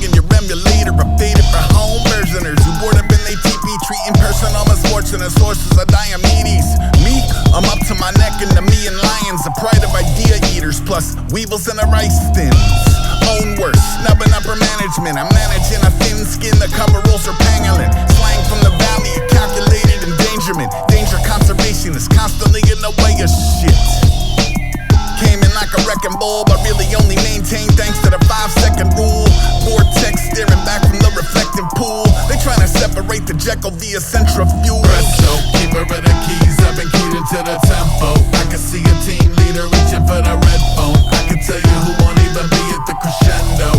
in your emulator, updated for home versioners who board up in they TP, treating personal misfortune as sources of Diomedes. Me, I'm up to my neck in the me and lions, the pride of idea eaters, plus weevils and the rice thins. Own worse, snubbing upper management. I'm managing a thin skin, the cover rolls are pangolin. Slang from the valley, a calculated endangerment. Danger conservation is constantly in the way of shit. Came in like a wrecking ball, but really only maintained thanks to the 5-second rule. Vortex staring back from the reflecting pool. They trying to separate the Jekyll via centrifuge. Presto, keeper of the keys, I've been keyed into the tempo. I can see a team leader reaching for the red phone. I can tell you who won't even be at the crescendo.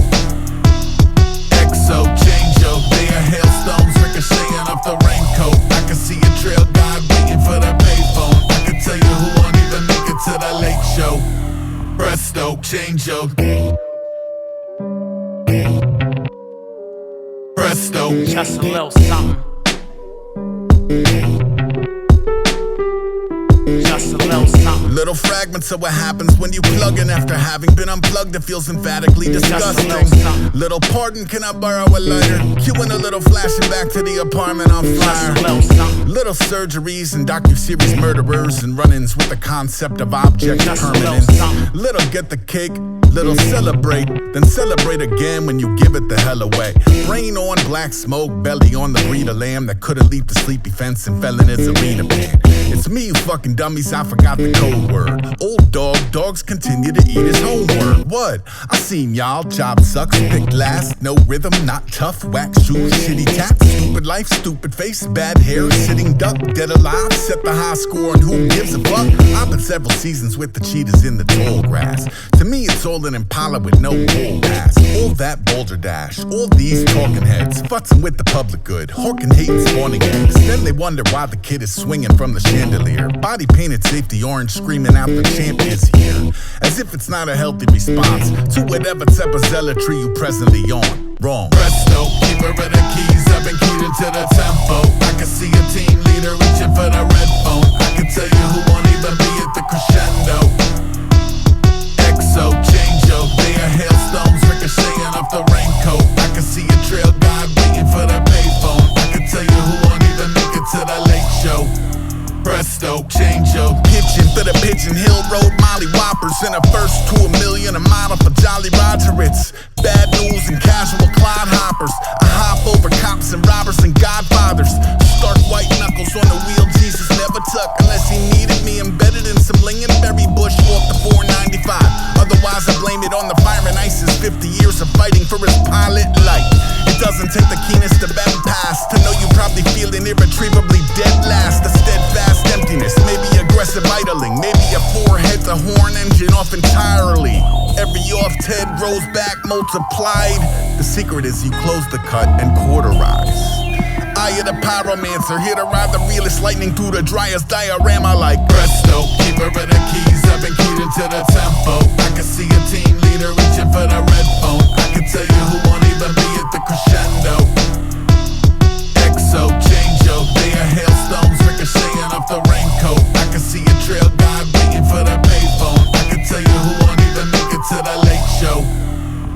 Exo, change-o, they are hailstones ricocheting off the raincoat. I can see a trail guide waiting for the payphone. I can tell you who won't even make it to the late show. Presto, change-o. Presto, just a little something. Just a little something. Little fragments of what happens when you plug in after having been unplugged. It feels emphatically disgusting. Little pardon, can I borrow a lighter? Cueing a little flashing back to the apartment on fire. Little surgeries and docu-series murderers and run-ins with the concept of object permanence. Little get the cake, little celebrate, then celebrate again when you give it the hell away. Brain on, black smoke, belly on the breed of lamb that couldn't leap the sleepy fence and fell in his arena band. It's me, you fucking dummies, I forgot the code word. Old dog, dogs continue to eat his homework. What? I seen y'all, job sucks, picked last, no rhythm, not tough, whack shoes, shitty tats, stupid life, stupid face, bad hair, sitting duck, dead alive, set the high score and who gives a fuck? I've been several seasons with the cheetahs in the tall grass. To me it's all an Impala with no bull ass. All that boulder dash, all these talking heads, futzing with the public good, hawking hate and spawning eggs. Then they wonder why the kid is swinging from the chandelier, body painted safety orange, screaming out the champ is here, as if it's not a healthy response to whatever type of zealotry you presently on. Wrong. Presto, keeper of the keys, I've been keyed into the tempo. I can see a team leader reaching for the red phone. I can tell you who won't even be at the crescendo. Exo, change-o, they are hailstones ricocheting off the raincoat. I can see a trail guide waiting for the payphone. I can tell you who won't even make it to the late show. Presto, change-o. Pitching for the Pigeon Hill Road Molly Whoppers in a first to a million, a model for Jolly Roger. It's bad news and casual clod hoppers. I hop over cops and robbers and godfathers. Stark white knuckles on the wheel, Jesus never took unless he needed me embedded in some lingonberry bush off the 495. Otherwise I blame it on the fire and ice's 50 years of fighting for his pilot light. It doesn't take the keenest of empaths to know you probably feeling irretrievably dead last. A steadfast emptiness, maybe aggressive idling, maybe a forehead to horn engine off entirely. Every off-head grows back multiplied. The secret is you close the cut and cauterize. Eye of the pyromancer, here to ride the realest lightning through the driest diorama like Presto, keeper of the keys, I've been keyed into the tempo. I can see a team leader reaching for the red phone. I can tell you who won't even be at the crescendo. Exo, change-o, they are hailstones ricocheting off the raincoat. I can see a trail guide waiting for the payphone. I can tell you who won't even make it to the late show.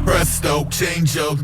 Presto, change-o.